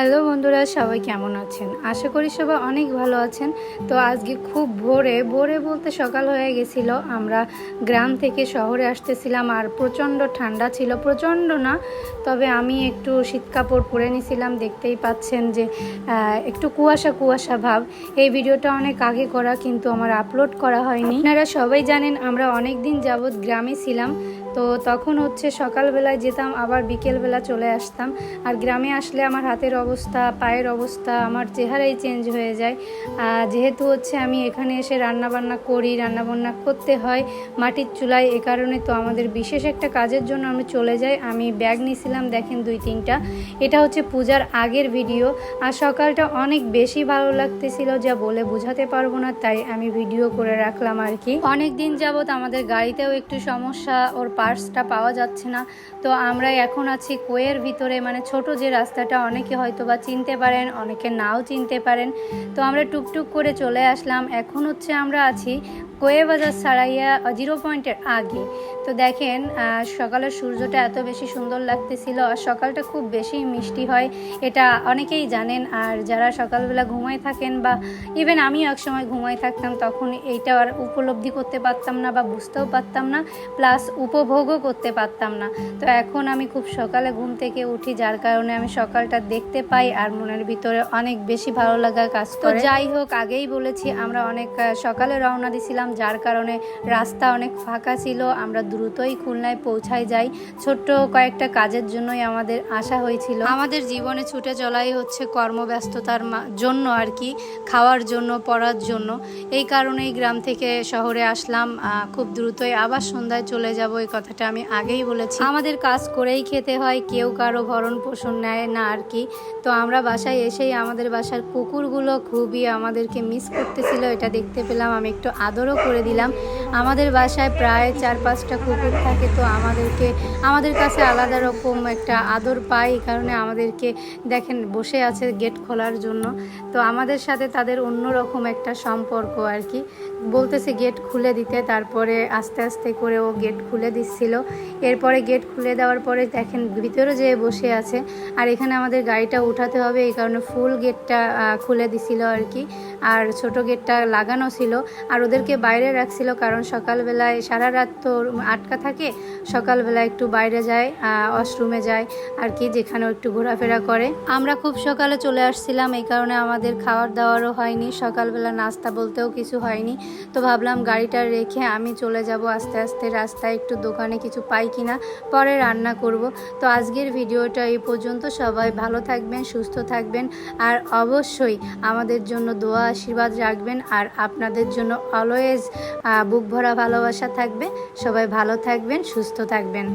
Hello বন্ধুরা, সবাই কেমন আছেন? আশা করি সবাই অনেক ভালো আছেন। তো আজকে খুব ভোরে বলতে সকাল হয়ে গেছিল, আমরা গ্রাম থেকে শহরে আসতেছিলাম আর প্রচণ্ড ঠান্ডা ছিল, প্রচণ্ড না, তবে আমি একটু শীত কাপড় পরে নিয়েছিলাম। দেখতেই পাচ্ছেন যে একটু কুয়াশা কুয়াশা ভাব। এই ভিডিওটা অনেক আগে করা, কিন্তু আমার আপলোড করা হয়নি। আপনারা সবাই জানেন আমরা অনেক দিন যাবৎ গ্রামে ছিলাম, তো তখন সকালবেলায় যেতাম, আবার বিকেলবেলা চলে আসতাম। আর গ্রামে আসলে আমার হাতের অবস্থা, পায়ের অবস্থা, আমার চেহারাই চেঞ্জ হয়ে যায়। যেহেতু আমি এখানে এসে রান্নাবান্না করি, রান্নাবান্না করতে হয় মাটির চুলায়, এ কারণে তো আমাদের বিশেষ একটা কাজের জন্য আমি চলে যাই। আমি ব্যাগ নিয়েছিলাম, দেখেন 2-3টা। এটা পূজার আগের ভিডিও। আর সকালটা অনেক বেশি ভালো লাগতেছিল, যা বলে বোঝাতে পারবো না, তাই আমি ভিডিও করে রাখলাম আর কি। অনেক দিন যাবত আমাদের গাড়িতেও একটু সমস্যা, ওর পার্টসটা পাওয়া যাচ্ছে না। তো আমরা এখন আছি কোয়ের ভিতরে, মানে ছোট যে রাস্তাটা, অনেকে হয়তো বা চিনতে পারেন, অনেকে নাও চিনতে পারেন। তো আমরা টুকটুক করে চলে আসলাম। এখন আমরা আছি কোয়ে বাজার সারাইয়া 0 পয়েন্টের আগে। তো দেখেন সকালের সূর্যটা এত বেশি সুন্দর লাগতেছিল, আর সকালটা খুব বেশি মিষ্টি হয়, এটা অনেকেই জানেন। আর যারা সকালবেলা ঘুমায় থাকেন, বা ইভেন আমিও একসময় ঘুমায় থাকতাম, তখন এইটা আর উপলব্ধি করতে পারতাম না, বা বুঝতেও পারতাম না, প্লাস উপভোগও করতে পারতাম না। তো এখন আমি খুব সকালে ঘুম থেকে উঠি, যার কারণে আমি সকালটা দেখতে পাই, আর মনের ভিতরে অনেক বেশি ভালো লাগা কাজ করে। তো যাই হোক, আগেই বলেছি আমরা অনেক সকালে রওনা দিছিলাম, যার কারণে রাস্তা অনেক ফাঁকা ছিল। আমরা দ্রুতই খুলনায় পৌঁছায় যাই। ছোট্ট কয়েকটা কাজের জন্যই আমাদের আসা হয়েছিল। আমাদের জীবনে ছুটে চলাই কর্মব্যস্ততার জন্য আর কি, খাওয়ার জন্য, পড়ার জন্য। এই কারণেই গ্রাম থেকে শহরে আসলাম। খুব দ্রুতই আবার সন্ধ্যায় চলে যাব, এই কথাটা আমি আগেই বলেছি। আমাদের কাজ করেই খেতে হয়, কেউ কারো ভরণ পোষণ নেয় না আর কি। তো আমরা বাসায় এসেই আমাদের বাসার কুকুরগুলো খুবই আমাদেরকে মিস করতেছিল, এটা দেখতে পেলাম। আমি একটু আদরও করে দিলাম। আমাদের বাসায় প্রায় 4-5টা কুকুর থাকে, তো আমাদের কাছে আলাদা রকম একটা আদর পাই, এই কারণে আমাদেরকে দেখেন বসে আছে গেট খোলার জন্য। তো আমাদের সাথে তাদের অন্যরকম একটা সম্পর্ক আর কি। বলতেছে গেট খুলে দিতে, তারপরে আস্তে আস্তে করে ও গেট খুলে দিচ্ছিল। এরপরে গেট খুলে দেওয়ার পরে দেখেন ভিতরে যেয়ে বসে আছে। আর এখানে আমাদের গাড়িটা উঠাতে হবে, এই কারণে ফুল গেটটা খুলে দিছিল আর কি, আর ছোট গেটটা লাগানো ছিল। আর ওদেরকে বাইরে রাখছিল, কারণ সকালবেলায় সারা রাত তো আটকা থাকে, সকালবেলা একটু বাইরে যায়, ওয়াশরুমে যায় আর কি, যেখানেও একটু ঘোরাফেরা করে। আমরা খুব সকালে চলে আসছিলাম, এই কারণে আমাদের খাওয়ার দাওয়ারও হয়নি, সকালবেলা নাস্তা বলতেও কিছু হয়নি। তো ভাবলাম গাড়িটা রেখে আমি চলে যাব আস্তে আস্তে, রাস্তায় একটু দোকানে কিছু পাই কিনা পরে রান্না করব। তো আজকের ভিডিওটা এই পর্যন্ত। সবাই ভালো থাকবেন, সুস্থ থাকবেন, আর অবশ্যই আমাদের জন্য দোয়া আশীর্বাদ রাখবেন। আর আপনাদের জন্য অলওয়েজ বুক ভরা ভালোবাসা থাকবে। সবাই ভালো থাকবেন, সুস্থ থাকবেন।